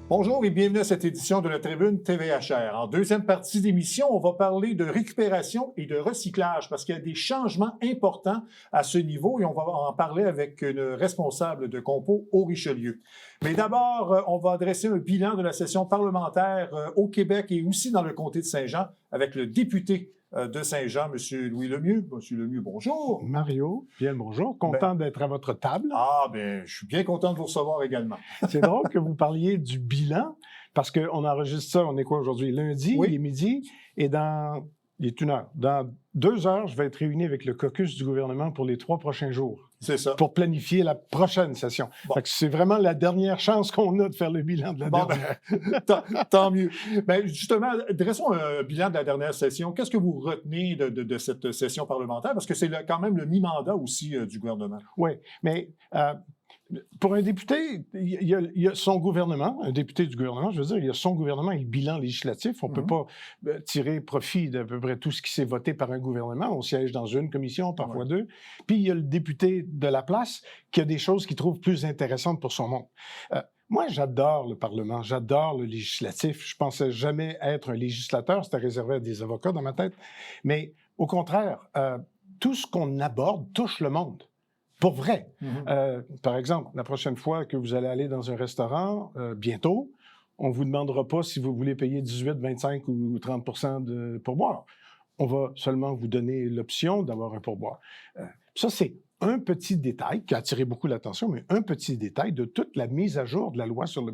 Bonjour et bienvenue à cette édition de la Tribune TVHR. En deuxième partie d'émission, on va parler de récupération et de recyclage parce qu'il y a des changements importants à ce niveau et on va en parler avec une responsable de Compo au Richelieu. Mais d'abord, on va adresser un bilan de la session parlementaire au Québec et aussi dans le comté de Saint-Jean avec le député de Saint-Jean, M. Louis Lemieux. M. Lemieux, bonjour. Mario, bien le bonjour. Content d'être à votre table. Je suis bien content de vous recevoir également. C'est drôle que vous parliez du bilan, parce qu'on enregistre ça, on est quoi aujourd'hui? Lundi, oui. Il est midi, et il est 1 heure. Dans 2 heures, je vais être réuni avec le caucus du gouvernement pour les 3 prochains jours. C'est ça. Pour planifier la prochaine session. Bon. Fait que c'est vraiment la dernière chance qu'on a de faire le bilan de la dernière. Tant mieux. Justement, dressons un bilan de la dernière session. Qu'est-ce que vous retenez de cette session parlementaire? Parce que c'est quand même le mi-mandat aussi du gouvernement. Oui, mais pour un député, il y a son gouvernement, un député du gouvernement, je veux dire, il y a son gouvernement et le bilan législatif. On ne peut pas tirer profit d'à peu près tout ce qui s'est voté par un gouvernement. On siège dans une commission, parfois deux. Puis il y a le député de la place qui a des choses qu'il trouve plus intéressantes pour son monde. Moi, j'adore le Parlement, j'adore le législatif. Je pensais jamais être un législateur, c'était réservé à des avocats dans ma tête. Mais au contraire, tout ce qu'on aborde touche le monde. Pour vrai. Par exemple, la prochaine fois que vous allez aller dans un restaurant, bientôt, on ne vous demandera pas si vous voulez payer 18, 25 ou 30 de pourboire. On va seulement vous donner l'option d'avoir un pourboire. Ça, c'est un petit détail qui a attiré beaucoup l'attention, mais un petit détail de toute la mise à jour de la loi sur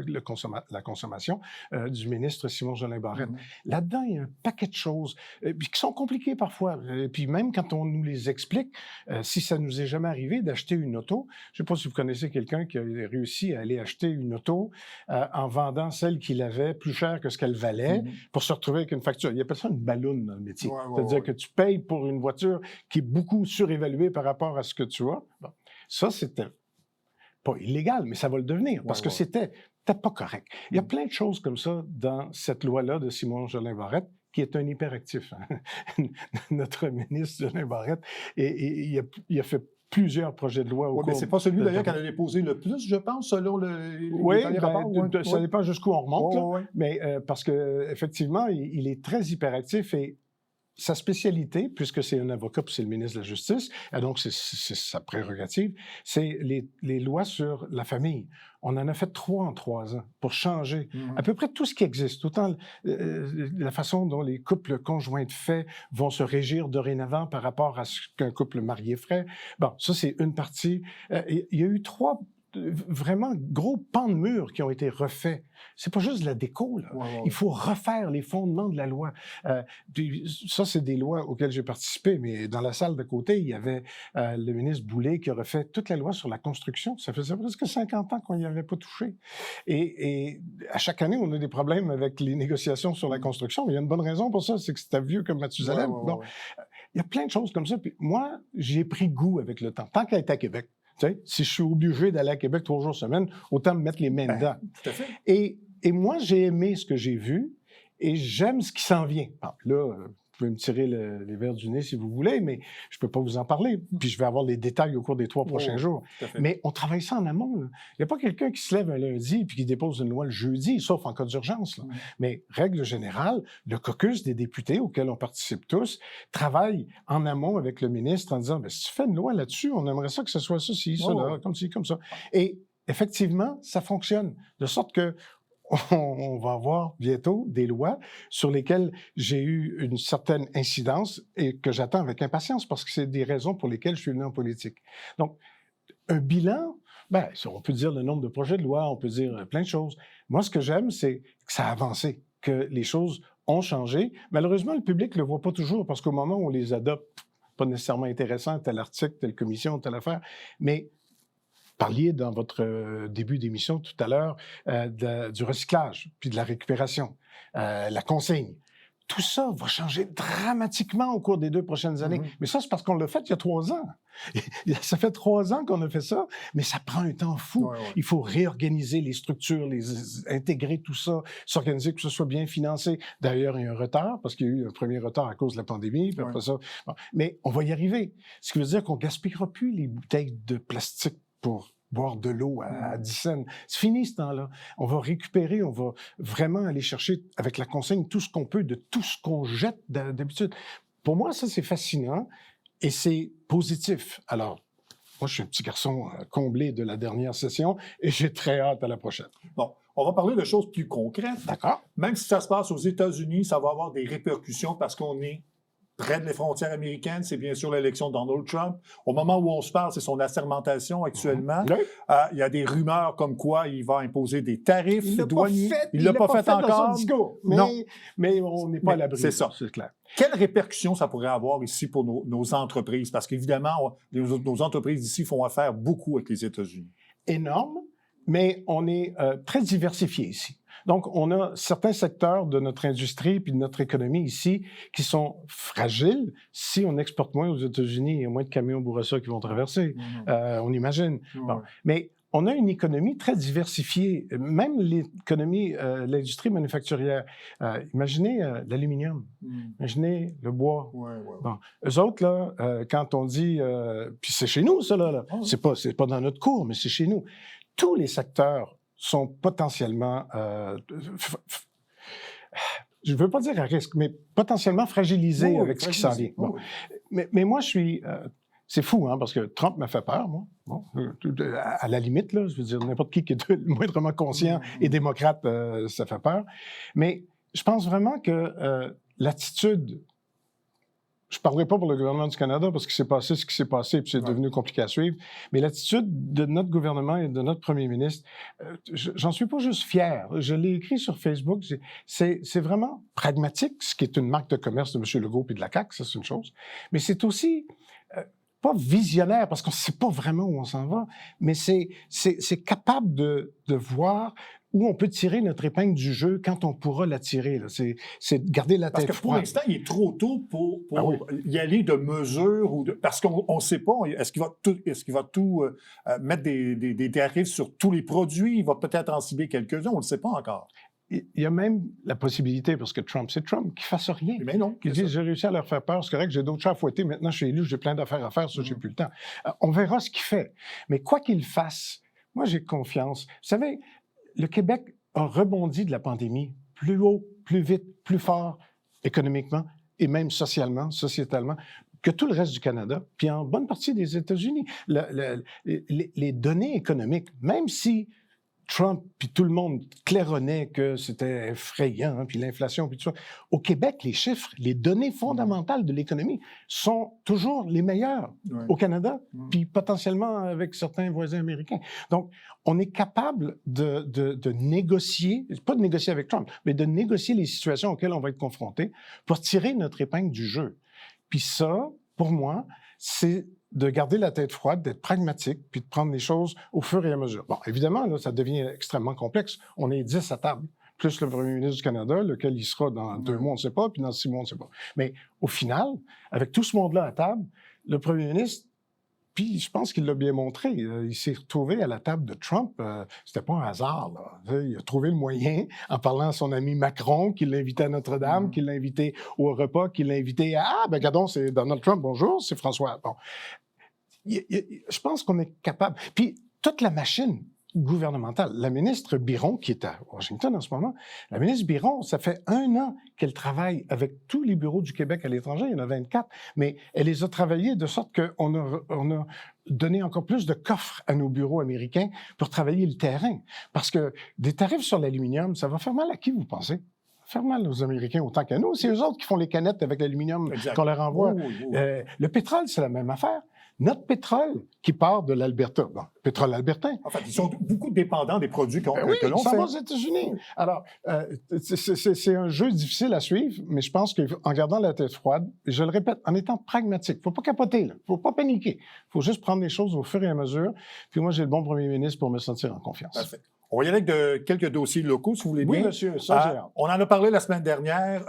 la consommation du ministre Simon-Jolin Barrette. Là-dedans, il y a un paquet de choses qui sont compliquées parfois. Puis même quand on nous les explique, si ça nous est jamais arrivé d'acheter une auto, je ne sais pas si vous connaissez quelqu'un qui a réussi à aller acheter une auto en vendant celle qu'il avait plus cher que ce qu'elle valait pour se retrouver avec une facture. Il y a pas ça une balloune dans le métier. C'est-à-dire que tu payes pour une voiture qui est beaucoup surévaluée par rapport à ce que tu as. Bon. Ça, c'était pas illégal, mais ça va le devenir, parce que c'était pas correct. Il y a plein de choses comme ça dans cette loi-là de Simon-Jolin Barrette, qui est un hyperactif. Notre ministre Jolin Barrette, et il a fait plusieurs projets de loi au cours... mais c'est pas celui d'ailleurs qu'elle a déposé le plus, je pense, selon les rapports. Ça dépend jusqu'où on remonte, mais parce qu'effectivement, il est très hyperactif et sa spécialité, puisque c'est un avocat puis c'est le ministre de la Justice, et donc c'est sa prérogative, c'est les lois sur la famille. On en a fait 3 en 3 ans pour changer à peu près tout ce qui existe, autant la façon dont les couples conjoints de fait vont se régir dorénavant par rapport à ce qu'un couple marié ferait. Bon, ça c'est une partie. Il y a eu 3 vraiment gros pans de mur qui ont été refaits. C'est pas juste de la déco, là. Il faut refaire les fondements de la loi. Ça, c'est des lois auxquelles j'ai participé, mais dans la salle de côté, il y avait le ministre Boulay qui a refait toute la loi sur la construction. Ça faisait presque 50 ans qu'on n'y avait pas touché. Et à chaque année, on a des problèmes avec les négociations sur la construction. Il y a une bonne raison pour ça, c'est que c'était vieux comme Mathusalem. Bon, il y a plein de choses comme ça. Puis moi, j'ai pris goût avec le temps. Tant qu'elle est à Québec, tu sais, si je suis obligé d'aller à Québec 3 jours semaine, autant me mettre les mains dedans. Tout à fait. Et moi, j'ai aimé ce que j'ai vu et j'aime ce qui s'en vient. Alors, là, vous pouvez me tirer les verres du nez si vous voulez, mais je ne peux pas vous en parler. Puis je vais avoir les détails au cours des 3 prochains jours. Mais on travaille ça en amont. Il n'y a pas quelqu'un qui se lève un lundi et qui dépose une loi le jeudi, sauf en cas d'urgence. Mais règle générale, le caucus des députés auquel on participe tous travaille en amont avec le ministre en disant, si tu fais une loi là-dessus, on aimerait ça que ce soit ça, là, comme ci, comme ça. Et effectivement, ça fonctionne. De sorte que on va avoir bientôt des lois sur lesquelles j'ai eu une certaine incidence et que j'attends avec impatience parce que c'est des raisons pour lesquelles je suis venu en politique. Donc, un bilan, on peut dire le nombre de projets de loi, on peut dire plein de choses. Moi, ce que j'aime, c'est que ça a avancé, que les choses ont changé. Malheureusement, le public ne le voit pas toujours parce qu'au moment où on les adopte, pas nécessairement intéressant, tel article, telle commission, telle affaire, mais parliez dans votre début d'émission tout à l'heure du recyclage, puis de la récupération, la consigne. Tout ça va changer dramatiquement au cours des 2 prochaines années. Mais ça, c'est parce qu'on l'a fait il y a 3 ans. Ça fait 3 ans qu'on a fait ça, mais ça prend un temps fou. Il faut réorganiser les structures, intégrer tout ça, s'organiser que ce soit bien financé. D'ailleurs, il y a un retard, parce qu'il y a eu un premier retard à cause de la pandémie, puis après ça. Bon. Mais on va y arriver. Ce qui veut dire qu'on ne gaspillera plus les bouteilles de plastique pour boire de l'eau à 10 cents. C'est fini ce temps-là. On va récupérer, on va vraiment aller chercher avec la consigne tout ce qu'on peut de tout ce qu'on jette d'habitude. Pour moi, ça, c'est fascinant et c'est positif. Alors, moi, je suis un petit garçon comblé de la dernière session et j'ai très hâte à la prochaine. Bon, on va parler de choses plus concrètes. D'accord. Même si ça se passe aux États-Unis, ça va avoir des répercussions parce qu'on est près des frontières américaines. C'est bien sûr l'élection de Donald Trump. Au moment où on se parle, c'est son assermentation actuellement. Oui. Il y a des rumeurs comme quoi il va imposer des tarifs douaniers. Il ne l'a pas fait encore. Dans son discours, Non. Mais on n'est pas à l'abri. C'est ça. C'est clair. Quelles répercussions ça pourrait avoir ici pour nos entreprises? Parce qu'évidemment, nos entreprises ici font affaire beaucoup avec les États-Unis. Énorme, mais on est très diversifié ici. Donc, on a certains secteurs de notre industrie puis de notre économie ici qui sont fragiles. Si on exporte moins aux États-Unis, il y a moins de camions Bourassa qui vont traverser. On imagine. Bon. Mais on a une économie très diversifiée, même l'économie, l'industrie manufacturière. Imaginez l'aluminium, imaginez le bois. Bon. Eux autres, là, quand on dit... puis c'est chez nous, ça, là. C'est pas dans notre cours, mais c'est chez nous. Tous les secteurs sont potentiellement, je ne veux pas dire à risque, mais potentiellement fragilisés avec ce qui s'en vient. Bon. Mais moi, je suis... c'est fou, hein, parce que Trump m'a fait peur, moi. Bon, à la limite, là, je veux dire, n'importe qui est moindrement conscient et démocrate, ça fait peur. Mais je pense vraiment que l'attitude... Je ne parlerai pas pour le gouvernement du Canada parce qu'il s'est passé ce qui s'est passé et puis c'est devenu compliqué à suivre. Mais l'attitude de notre gouvernement et de notre premier ministre, j'en suis pas juste fier. Je l'ai écrit sur Facebook. C'est vraiment pragmatique, ce qui est une marque de commerce de M. Legault et de la CAQ, ça c'est une chose. Mais c'est aussi pas visionnaire parce qu'on ne sait pas vraiment où on s'en va, mais c'est capable de voir où on peut tirer notre épingle du jeu quand on pourra la tirer. C'est de garder la tête froide. Parce que pour l'instant, il est trop tôt pour y aller de mesures. Parce qu'on ne sait pas, est-ce qu'il va tout mettre des tarifs sur tous les produits? Il va peut-être en cibler quelques-uns, on ne le sait pas encore. Il y a même la possibilité, parce que Trump, c'est Trump, qu'il ne fasse rien. Mais non. Qu'il dise, j'ai réussi à leur faire peur, c'est correct, j'ai d'autres chats à fouetter, maintenant je suis élu, j'ai plein d'affaires à faire, ça, j'ai plus le temps. On verra ce qu'il fait. Mais quoi qu'il fasse, moi, j'ai confiance. Vous savez, le Québec a rebondi de la pandémie plus haut, plus vite, plus fort, économiquement et même socialement, sociétalement, que tout le reste du Canada, puis en bonne partie des États-Unis. Les données économiques, même si Trump puis tout le monde claironnait que c'était effrayant, hein, puis l'inflation, puis tout ça. Au Québec, les chiffres, les données fondamentales de l'économie sont toujours les meilleures au Canada, puis potentiellement avec certains voisins américains. Donc, on est capable de négocier, pas de négocier avec Trump, mais de négocier les situations auxquelles on va être confronté pour tirer notre épingle du jeu. Puis ça, pour moi, c'est de garder la tête froide, d'être pragmatique, puis de prendre les choses au fur et à mesure. Bon, évidemment, là, ça devient extrêmement complexe. On est 10 à table, plus le premier ministre du Canada, lequel il sera dans 2 mois, on ne sait pas, puis dans 6 mois, on ne sait pas. Mais au final, avec tout ce monde-là à table, le premier ministre, puis je pense qu'il l'a bien montré, il s'est retrouvé à la table de Trump, c'était pas un hasard, là. Il a trouvé le moyen, en parlant à son ami Macron, qui l'a invité à Notre-Dame, qui l'a invité au repas, qui l'a invité à « Ah, ben regardons, c'est Donald Trump, bonjour, c'est François. » Bon. Je pense qu'on est capable. Puis toute la machine gouvernementale, la ministre Biron, qui est à Washington en ce moment, la ministre Biron, ça fait 1 an qu'elle travaille avec tous les bureaux du Québec à l'étranger, il y en a 24, mais elle les a travaillés de sorte qu'on a donné encore plus de coffres à nos bureaux américains pour travailler le terrain. Parce que des tarifs sur l'aluminium, ça va faire mal à qui, vous pensez? Faire mal aux Américains autant qu'à nous. C'est eux autres qui font les canettes avec l'aluminium qu'on leur envoie. Le pétrole, c'est la même affaire. Notre pétrole qui part de l'Alberta, bon, pétrole albertain. En fait, ils sont beaucoup dépendants des produits que l'on fait. Ça va aux États-Unis. Alors, c'est un jeu difficile à suivre, mais je pense qu'en gardant la tête froide, et je le répète, en étant pragmatique, il ne faut pas capoter, il ne faut pas paniquer. Il faut juste prendre les choses au fur et à mesure. Puis moi, j'ai le bon premier ministre pour me sentir en confiance. Parfait. On va y aller avec quelques dossiers locaux, si vous voulez bien. Oui, monsieur, ça j'ai hâte. On en a parlé la semaine dernière.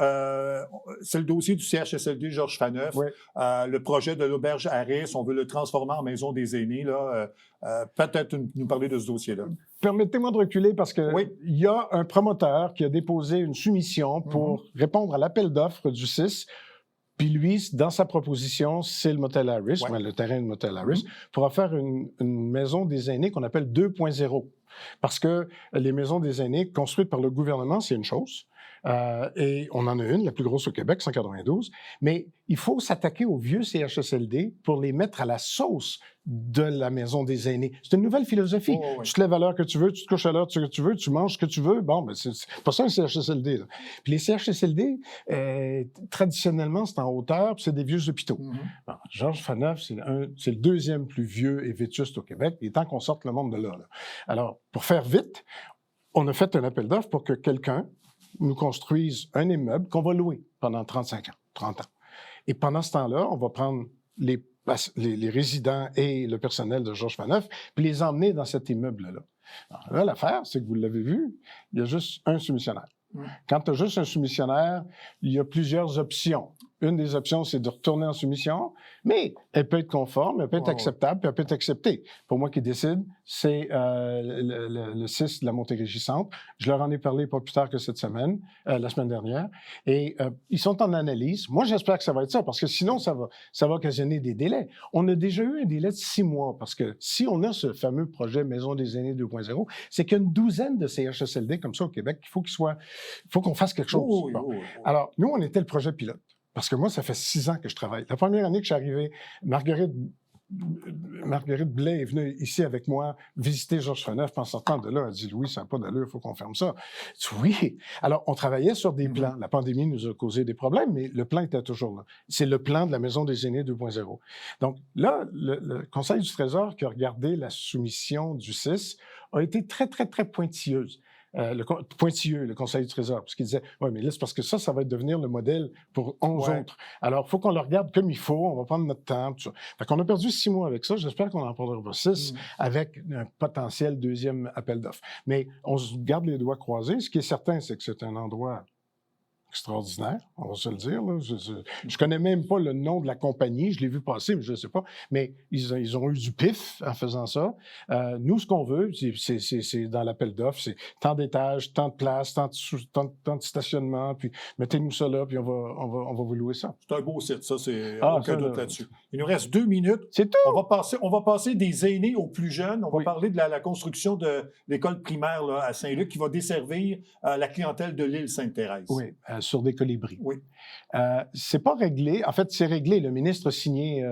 C'est le dossier du CHSLD Georges Faneuf. Oui. Le projet de l'auberge Harris, on veut le transformer en maison des aînés. Là. Peut-être nous parler de ce dossier-là. Permettez-moi de reculer parce que il y a un promoteur qui a déposé une soumission pour répondre à l'appel d'offres du CIS Puis lui, dans sa proposition, c'est le motel Harris, le terrain de motel Harris, pour faire une maison des aînés qu'on appelle 2.0. Parce que les maisons des aînés construites par le gouvernement, c'est une chose. Et on en a une, la plus grosse au Québec, 192. Mais il faut s'attaquer aux vieux CHSLD pour les mettre à la sauce de la maison des aînés. C'est une nouvelle philosophie. Tu te lèves à l'heure que tu veux, tu te couches à l'heure que tu veux, tu manges ce que tu veux. Bon, ben c'est pas ça un CHSLD. Là. Puis les CHSLD, traditionnellement, c'est en hauteur, puis c'est des vieux hôpitaux. Bon, Georges Faneuf, c'est le deuxième plus vieux et vétuste au Québec. Il est temps qu'on sorte le monde de là. Alors, pour faire vite, on a fait un appel d'offres pour que quelqu'un nous construise un immeuble qu'on va louer pendant 35 ans, 30 ans. Et pendant ce temps-là, on va prendre les résidents et le personnel de Georges Faneuf, puis les emmener dans cet immeuble-là. Alors là, l'affaire, c'est que vous l'avez vu, il y a juste un soumissionnaire. Quand tu as juste un soumissionnaire, il y a plusieurs options. Une des options, c'est de retourner en soumission, mais elle peut être conforme, elle peut être acceptable, puis elle peut être acceptée. Pour moi qui décide, c'est le 6 de la Montérégie Centre. Je leur en ai parlé pas plus tard que cette semaine, la semaine dernière, et ils sont en analyse. Moi, j'espère que ça va être ça, parce que sinon, ça va occasionner des délais. On a déjà eu un délai de 6 mois, parce que si on a ce fameux projet Maison des aînés 2.0, c'est qu'il y a une douzaine de CHSLD comme ça au Québec qu'il faut qu'on fasse quelque chose. Alors, nous, on était le projet pilote. Parce que moi, ça fait 6 ans que je travaille. La première année que je suis arrivé, Marguerite Blais est venue ici avec moi visiter Georges Faneuf. En sortant de là, elle a dit « Louis, ça n'a pas d'allure, il faut qu'on ferme ça. » Oui. Alors, on travaillait sur des plans. La pandémie nous a causé des problèmes, mais le plan était toujours là. C'est le plan de la Maison des aînés 2.0. Donc là, le Conseil du Trésor qui a regardé la soumission du 6 a été très, très, très pointilleuse. Le Conseil du Trésor, parce qu'il disait « Oui, mais là, c'est parce que ça va devenir le modèle pour 11 autres. Alors, il faut qu'on le regarde comme il faut, on va prendre notre temps. » Tout ça. Fait qu'on a perdu 6 mois avec ça. J'espère qu'on en prendra 6 avec un potentiel deuxième appel d'offres. Mais on se garde les doigts croisés. Ce qui est certain, c'est que c'est un endroit extraordinaire, on va se le dire. Là. Je connais même pas le nom de la compagnie, je l'ai vu passer, mais je ne sais pas. Mais ils ont eu du pif en faisant ça. Nous, ce qu'on veut, c'est dans l'appel d'offres, c'est tant d'étages, tant de places, tant de stationnement, puis mettez-nous ça là, puis on va vous louer ça. C'est un beau site, ça, c'est aucun doute là-dessus. Il nous reste 2 minutes. C'est tout! On va passer des aînés aux plus jeunes. On va parler de la construction de l'école primaire là, à Saint-Luc qui va desservir la clientèle de l'île Sainte-Thérèse. Oui, sur des colibris. Oui. C'est pas réglé. En fait, c'est réglé. Le ministre a signé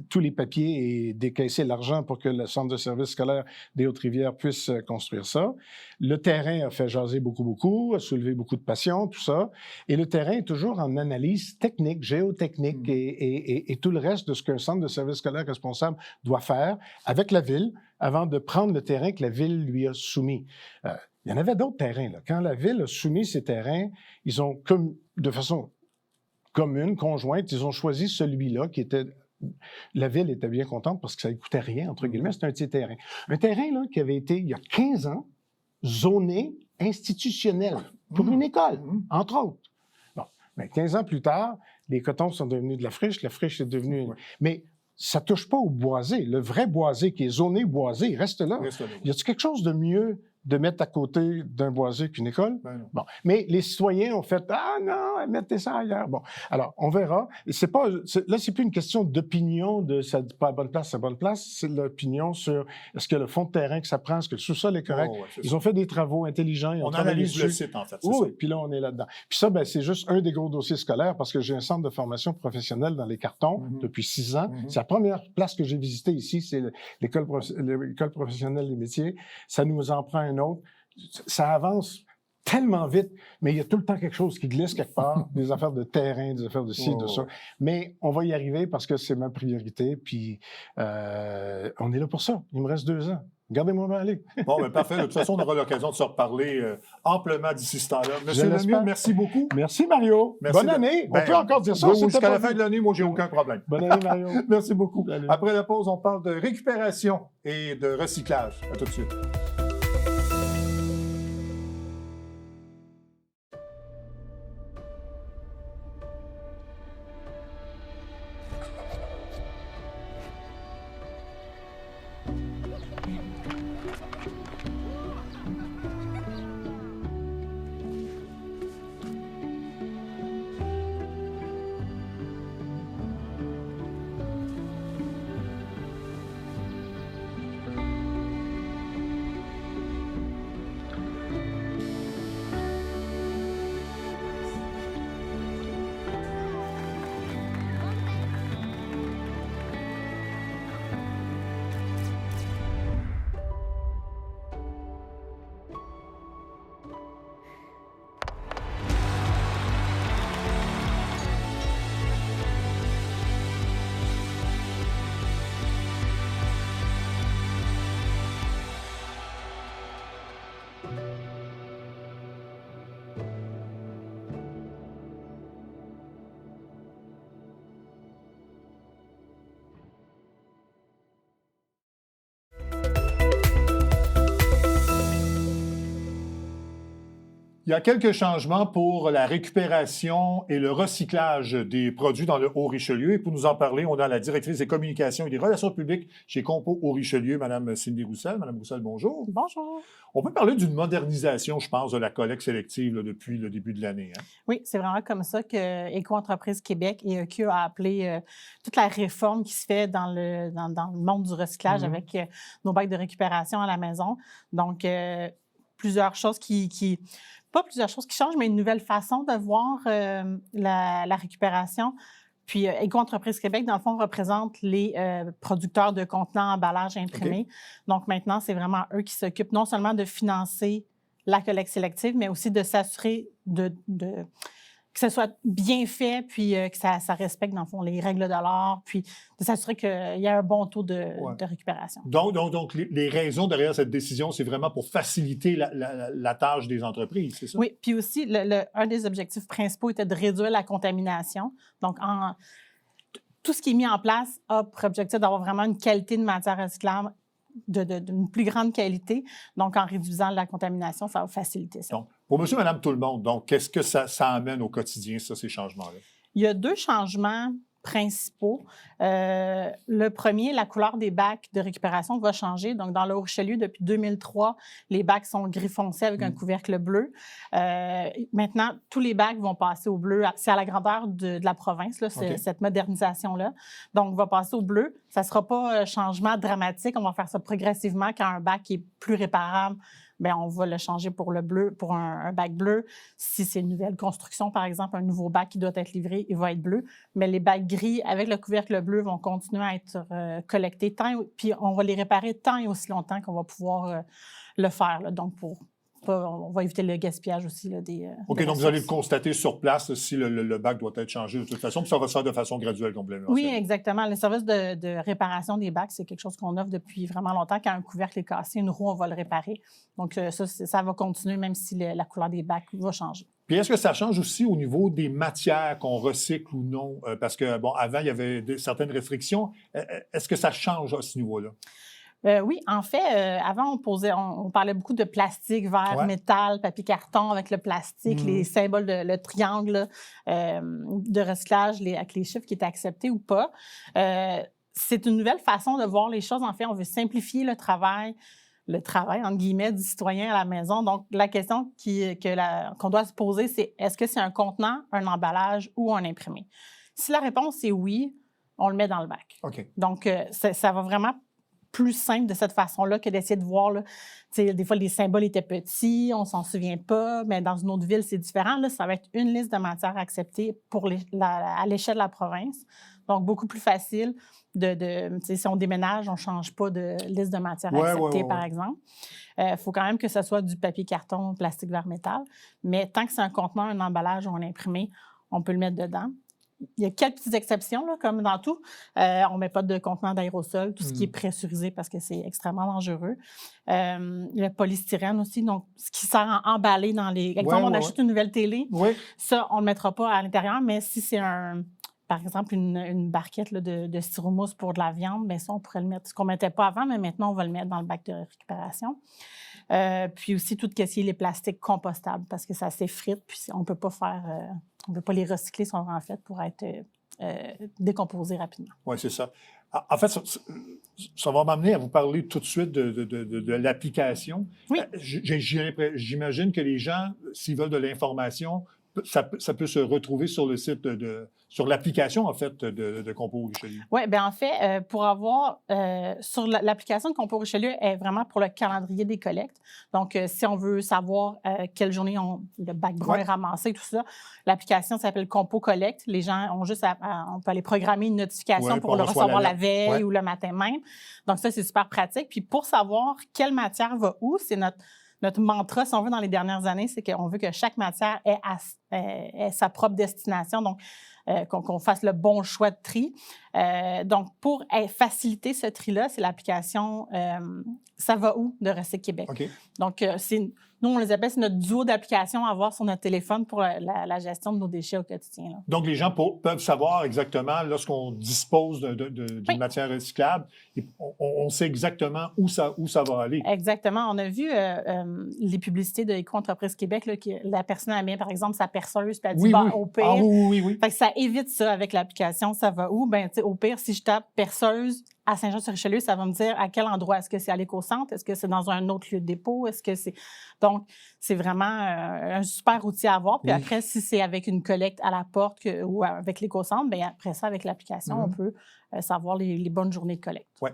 tous les papiers et décaissé l'argent pour que le centre de services scolaire des Hautes-Rivières puisse construire ça. Le terrain a fait jaser beaucoup, a soulevé beaucoup de passion, tout ça. Et le terrain est toujours en analyse technique, géotechnique et tout le reste de ce qu'un centre de services scolaire responsable doit faire avec la Ville avant de prendre le terrain que la Ville lui a soumis. Il y en avait d'autres terrains. Là. Quand la Ville a soumis ces terrains, ils ont, de façon commune, conjointe, ils ont choisi celui-là qui était... La Ville était bien contente parce que ça ne coûtait rien, entre guillemets, c'était un petit terrain. Un terrain là, qui avait été, il y a 15 ans, zoné institutionnel pour une école, entre autres. Bon, mais 15 ans plus tard, les cotons sont devenus de la friche est devenue... Mais ça ne touche pas au boisé. Le vrai boisé qui est zoné boisé, il reste là. Y a-t-il quelque chose de mieux de mettre à côté d'un boisé qu'une école? Ben non. Bon. Mais les citoyens ont fait « Ah non, mettez ça ailleurs. » Bon. Alors, on verra. Là, c'est plus une question d'opinion de ça n'est pas à bonne place, c'est à bonne place. C'est l'opinion sur est-ce que le fond de terrain que ça prend, est-ce que le sous-sol est correct. Ils ont fait des travaux intelligents. On analyse le site, en fait. Oui, puis là, on est là-dedans. Puis ça, c'est juste un des gros dossiers scolaires parce que j'ai un centre de formation professionnelle dans les Cartons depuis 6 ans. C'est la première place que j'ai visitée ici, c'est l'école professionnelle des métiers. Ça nous en prend un autre. Ça avance tellement vite, mais il y a tout le temps quelque chose qui glisse quelque part, des affaires de terrain, des affaires de ci, de ça. Mais on va y arriver parce que c'est ma priorité, puis on est là pour ça. Il me reste 2 ans. Gardez-moi bien aller. Bon, bien parfait. De toute façon, on aura l'occasion de se reparler amplement d'ici ce temps-là. Monsieur Lemieux, merci beaucoup. Merci, Mario. Merci. Bonne année. On peut encore dire ça. Jusqu'à la fin de l'année, moi, j'ai aucun problème. Bonne année, Mario. Merci beaucoup. Salut. Après la pause, on parle de récupération et de recyclage. À tout de suite. Il y a quelques changements pour la récupération et le recyclage des produits dans le Haut-Richelieu. Et pour nous en parler, on a la directrice des communications et des relations publiques chez Compo Haut-Richelieu, Mme Cindy Roussel. Mme Roussel, bonjour. Bonjour. On peut parler d'une modernisation, je pense, de la collecte sélective là, depuis le début de l'année. Hein? Oui, c'est vraiment comme ça que Éco-entreprise Québec et EQ a appelé toute la réforme qui se fait dans le monde du recyclage avec nos bacs de récupération à la maison. Donc, plusieurs choses pas plusieurs choses qui changent, mais une nouvelle façon de voir la récupération. Puis, Éco-entreprise Québec, dans le fond, représente les producteurs de contenants, emballages imprimés. Okay. Donc, maintenant, c'est vraiment eux qui s'occupent non seulement de financer la collecte sélective, mais aussi de s'assurer que ce soit bien fait, puis que ça respecte, dans le fond, les règles de l'art, puis de s'assurer qu'il y a un bon taux de récupération. Donc les raisons derrière cette décision, c'est vraiment pour faciliter la tâche des entreprises, c'est ça? Oui, puis aussi, un des objectifs principaux était de réduire la contamination. Donc, tout ce qui est mis en place a pour objectif d'avoir vraiment une qualité de matière recyclable d'une plus grande qualité. Donc, en réduisant la contamination, ça va faciliter ça. Donc, pour monsieur, madame, tout le monde, donc, qu'est-ce que ça amène au quotidien, ça, ces changements-là? Il y a 2 changements principaux. Le premier, la couleur des bacs de récupération va changer. Donc, dans le Haut-Richelieu, depuis 2003, les bacs sont gris foncé avec un couvercle bleu. Maintenant, tous les bacs vont passer au bleu. C'est à la grandeur de la province, là, cette modernisation-là. Donc, on va passer au bleu. Ça ne sera pas un changement dramatique. On va faire ça progressivement. Quand un bac est plus réparable, bien, on va le changer pour le bleu, pour un bac bleu. Si c'est une nouvelle construction, par exemple, un nouveau bac qui doit être livré, il va être bleu. Mais les bacs gris avec le couvercle bleu vont continuer à être collectés, puis on va les réparer tant et aussi longtemps qu'on va pouvoir le faire. Là. Donc, on va éviter le gaspillage aussi là, des OK, donc vous allez le constater sur place si le bac doit être changé de toute façon, puis ça va se faire de façon graduelle complètement. Oui, exactement. Le service de réparation des bacs, c'est quelque chose qu'on offre depuis vraiment longtemps. Quand un couvercle est cassé, une roue, on va le réparer. Donc, ça va continuer même si la couleur des bacs va changer. Puis est-ce que ça change aussi au niveau des matières qu'on recycle ou non? Parce que, bon, avant, il y avait certaines restrictions. Est-ce que ça change à ce niveau-là? Oui, en fait, avant, on parlait beaucoup de plastique, verre, métal, papier carton avec le plastique, les symboles, le triangle de recyclage avec les chiffres qui étaient acceptés ou pas. C'est une nouvelle façon de voir les choses. En fait, on veut simplifier le travail, entre guillemets, du citoyen à la maison. Donc, la question qu'on doit se poser, c'est est-ce que c'est un contenant, un emballage ou un imprimé? Si la réponse est oui, on le met dans le bac. OK. Donc, ça va vraiment plus simple de cette façon-là que d'essayer de voir, là, des fois, les symboles étaient petits, on ne s'en souvient pas, mais dans une autre ville, c'est différent. Là, ça va être une liste de matières acceptées à l'échelle de la province. Donc, beaucoup plus facile si on déménage, on ne change pas de liste de matières acceptées, par exemple. Il faut quand même que ce soit du papier, carton, plastique, verre, métal. Mais tant que c'est un contenant, un emballage ou un imprimé, on peut le mettre dedans. Il y a quelques petites exceptions, là, comme dans tout. On ne met pas de contenant d'aérosol, tout ce qui est pressurisé parce que c'est extrêmement dangereux. Le polystyrène aussi, donc ce qui sert à emballer dans les... Exemple, on achète une nouvelle télé, ça, on ne le mettra pas à l'intérieur, mais si c'est par exemple, une barquette là, de styromousse pour de la viande, bien ça, on pourrait le mettre. Ce qu'on ne mettait pas avant, mais maintenant, on va le mettre dans le bac de récupération. Puis aussi, tout ce qui est les plastiques compostables, parce que ça s'effrite, puis on ne peut pas les recycler, sont en fait pour être décomposés rapidement. Oui, c'est ça. En fait, ça va m'amener à vous parler tout de suite de l'application. Oui. J'imagine que les gens, s'ils veulent de l'information, ça peut se retrouver sur le site sur l'application, en fait, de Compo Richelieu. Oui, bien en fait, pour avoir... sur l'application de Compo Richelieu est vraiment pour le calendrier des collectes. Donc, si on veut savoir quelle journée le bac brun est ramassé, tout ça, l'application s'appelle Compo Collect. Les gens ont juste on peut aller programmer une notification pour le recevoir la veille ou le matin même. Donc, ça, c'est super pratique. Puis, pour savoir quelle matière va où, c'est notre mantra, si on veut, dans les dernières années, c'est qu'on veut que chaque matière ait sa propre destination. Donc, qu'on fasse le bon choix de tri. Donc, pour faciliter ce tri-là, c'est l'application Ça va où de Recyc Québec. OK. Donc, nous, on les appelle, c'est notre duo d'applications à avoir sur notre téléphone pour la gestion de nos déchets au quotidien. Là. Donc, les gens peuvent savoir exactement, lorsqu'on dispose d'une matière recyclable, on sait exactement où ça va aller. Exactement. On a vu les publicités de Éco-entreprise Québec, là, la personne a mis, par exemple, sa perceuse, puis elle dit, au pire. Ah, oui. Fait que ça évite ça avec l'application Ça va où? Ben, tu sais, au pire, si je tape perceuse à Saint-Jean-sur-Richelieu, ça va me dire à quel endroit. Est-ce que c'est à l'éco-centre? Est-ce que c'est dans un autre lieu de dépôt? Est-ce que c'est... Donc, c'est vraiment un super outil à avoir. Puis après, si c'est avec une collecte à la porte ou avec l'éco-centre, bien après ça, avec l'application, on peut savoir les bonnes journées de collecte. Oui.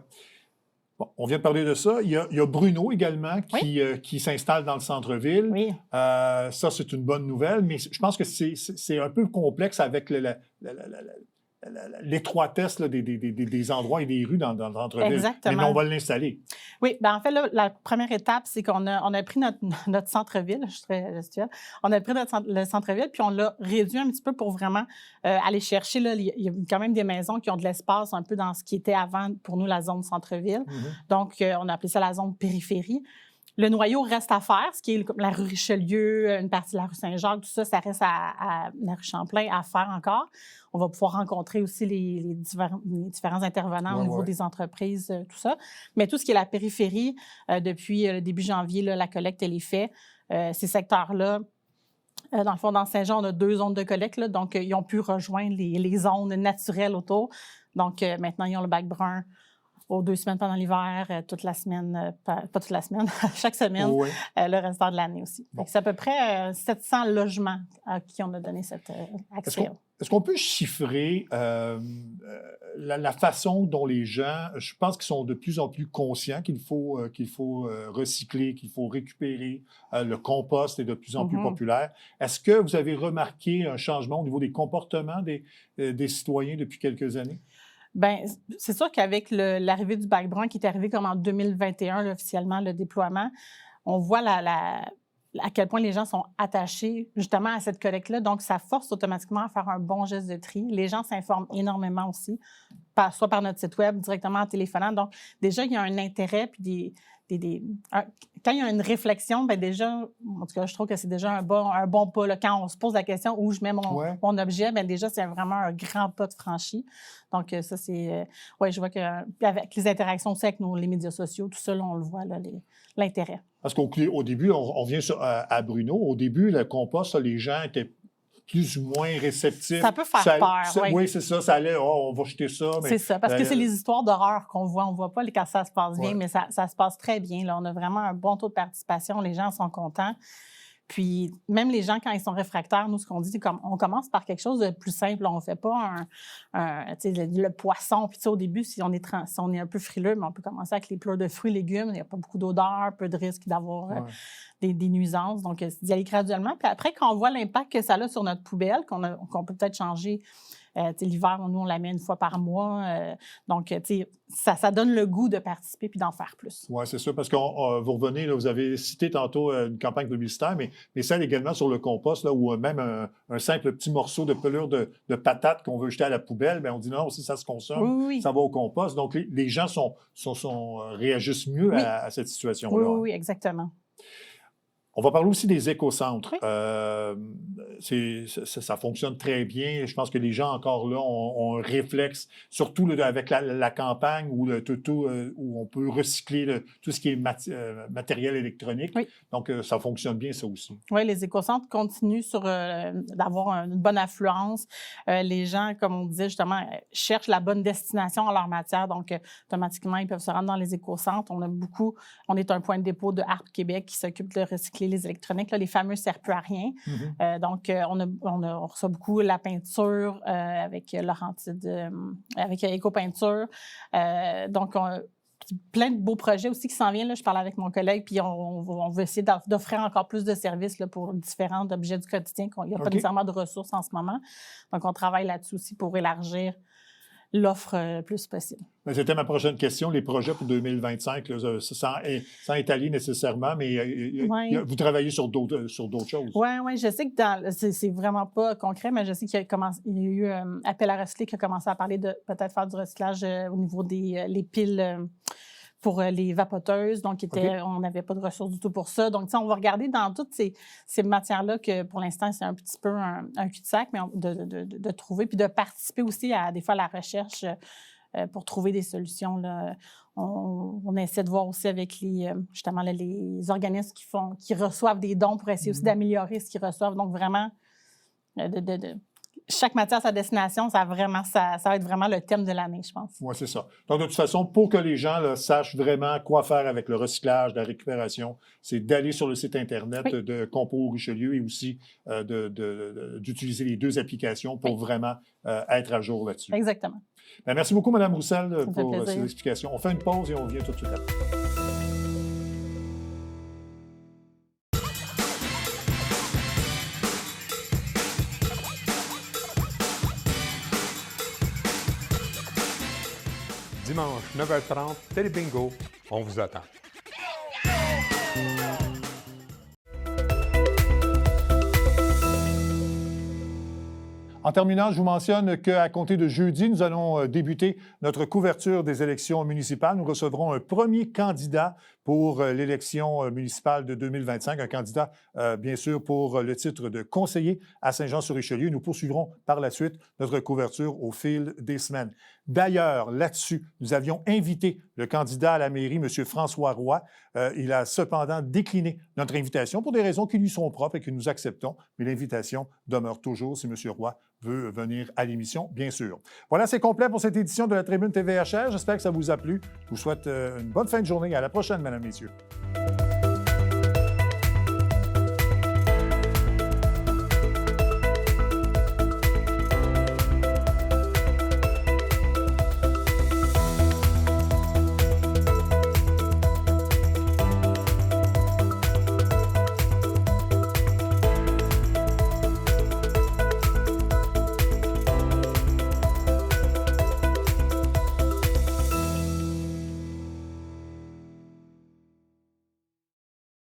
Bon, on vient de parler de ça. Il y a Bruno également qui s'installe dans le centre-ville. Oui. Ça, c'est une bonne nouvelle, mais je pense que c'est un peu complexe avec l'étroitesse là, des endroits et des rues dans le centre-ville. Exactement. Mais on va l'installer. Oui, bien en fait, là, la première étape, c'est qu'on a pris notre centre-ville, je suis très gestuelle, on a pris le centre-ville, puis on l'a réduit un petit peu pour vraiment aller chercher, là, il y a quand même des maisons qui ont de l'espace un peu dans ce qui était avant, pour nous, la zone centre-ville. Donc, on a appelé ça la zone périphérie. Le noyau reste à faire, ce qui est comme la rue Richelieu, une partie de la rue Saint-Jacques, tout ça, ça reste à la rue Champlain à faire encore. On va pouvoir rencontrer aussi les différents intervenants au niveau des entreprises, tout ça. Mais tout ce qui est la périphérie, depuis le début janvier, là, la collecte, elle est faite. Ces secteurs-là, dans le fond, dans Saint-Jean, on a 2 zones de collecte, là, donc ils ont pu rejoindre les zones naturelles autour. Donc maintenant, ils ont le bac brun aux 2 semaines pendant l'hiver, toute la semaine, pas toute la semaine, chaque semaine, le restant de l'année aussi. Bon. C'est à peu près 700 logements à qui on a donné cet accès. Est-ce qu'on peut chiffrer la façon dont les gens, je pense qu'ils sont de plus en plus conscients qu'il faut recycler, qu'il faut récupérer, le compost est de plus en plus populaire. Est-ce que vous avez remarqué un changement au niveau des comportements des citoyens depuis quelques années? Bien, c'est sûr qu'avec l'arrivée du bac brun qui est arrivé comme en 2021, là, officiellement, le déploiement, on voit à quel point les gens sont attachés justement à cette collecte-là. Donc, ça force automatiquement à faire un bon geste de tri. Les gens s'informent énormément aussi, soit par notre site web, directement en téléphonant. Donc, déjà, il y a un intérêt, puis quand il y a une réflexion, bien déjà, en tout cas, je trouve que c'est déjà un bon pas. Là, quand on se pose la question où je mets mon objet, bien déjà, c'est vraiment un grand pas de franchi. Donc, ça, c'est... je vois qu'avec les interactions aussi avec les médias sociaux, tout ça, là, on le voit, là, l'intérêt. Parce qu'au début, on vient à Bruno, au début, le compost, les gens étaient plus ou moins réceptifs. Ça peut faire peur, oui. C'est ça, ça allait, on va jeter ça. C'est ça, parce que c'est les histoires d'horreur qu'on voit. On ne voit pas quand ça se passe bien, mais ça se passe très bien. Là. On a vraiment un bon taux de participation, les gens sont contents. Puis, même les gens, quand ils sont réfractaires, nous, ce qu'on dit, c'est qu'on commence par quelque chose de plus simple. On ne fait pas le poisson. Puis, au début, si on est un peu frileux, mais on peut commencer avec les plats de fruits et légumes. Il n'y a pas beaucoup d'odeur, peu de risque d'avoir des nuisances. Donc, d'y aller graduellement. Puis après, quand on voit l'impact que ça a sur notre poubelle, qu'on peut peut-être changer. L'hiver, nous, on la met une fois par mois. Donc, ça donne le goût de participer puis d'en faire plus. Oui, c'est ça, parce que vous revenez, là, vous avez cité tantôt une campagne publicitaire, mais celle également sur le compost, là, où même un simple petit morceau de pelure de patate qu'on veut jeter à la poubelle, bien, on dit non, si ça se consomme, ça va au compost. Donc, les gens réagissent mieux à cette situation-là. Oui, exactement. On va parler aussi des écocentres. Ça fonctionne très bien. Je pense que les gens, encore là, ont un réflexe, surtout là, avec la campagne où on peut recycler tout ce qui est matériel électronique. Oui. Donc, ça fonctionne bien, ça aussi. Oui, les écocentres continuent d'avoir une bonne affluence. Les gens, comme on disait justement, cherchent la bonne destination en leur matière. Donc, automatiquement, ils peuvent se rendre dans les écocentres. On est un point de dépôt de Arp Québec qui s'occupe de recycler les électroniques, là, les fameux serre-plus-à-rien. Donc, on reçoit beaucoup la peinture avec Laurentide, avec Éco-peinture. Donc, plein de beaux projets aussi qui s'en viennent. Là. Je parlais avec mon collègue, puis on veut essayer d'offrir encore plus de services là, pour différents objets du quotidien. Il n'y a pas nécessairement de ressources en ce moment. Donc, on travaille là-dessus aussi pour élargir l'offre le plus possible. Ben, c'était ma prochaine question, les projets pour 2025, là, sans étaler nécessairement, mais vous travaillez sur d'autres choses. Oui, je sais que c'est vraiment pas concret, mais je sais qu'il y a eu Appel à recycler qui a commencé à parler de peut-être faire du recyclage au niveau des les piles pour les vapoteuses. Donc, on n'avait pas de ressources du tout pour ça. Donc, on va regarder dans toutes ces matières-là que, pour l'instant, c'est un petit peu un cul-de-sac, mais de trouver, puis de participer aussi à, des fois, la recherche pour trouver des solutions. Là. On essaie de voir aussi avec justement les organismes qui reçoivent des dons pour essayer aussi d'améliorer ce qu'ils reçoivent. Donc, vraiment, chaque matière à sa destination, ça va être vraiment le thème de l'année, je pense. Oui, c'est ça. Donc, de toute façon, pour que les gens là, sachent vraiment quoi faire avec le recyclage, la récupération, c'est d'aller sur le site Internet de Compost Richelieu et aussi d'utiliser les 2 applications pour vraiment être à jour là-dessus. Exactement. Bien, merci beaucoup, Mme Roussel, pour ces explications. On fait une pause et on revient tout de suite après. Dimanche, 9h30, Télé Bingo, on vous attend. En terminant, je vous mentionne qu'à compter de jeudi, nous allons débuter notre couverture des élections municipales. Nous recevrons un premier candidat pour l'élection municipale de 2025, un candidat, bien sûr, pour le titre de conseiller à Saint-Jean-sur-Richelieu. Nous poursuivrons par la suite notre couverture au fil des semaines. D'ailleurs, là-dessus, nous avions invité le candidat à la mairie, M. François Roy. Il a cependant décliné notre invitation pour des raisons qui lui sont propres et que nous acceptons, mais l'invitation demeure toujours si M. Roy veut venir à l'émission, bien sûr. Voilà, c'est complet pour cette édition de la Tribune TVHR. J'espère que ça vous a plu. Je vous souhaite une bonne fin de journée. À la prochaine, mesdames, messieurs.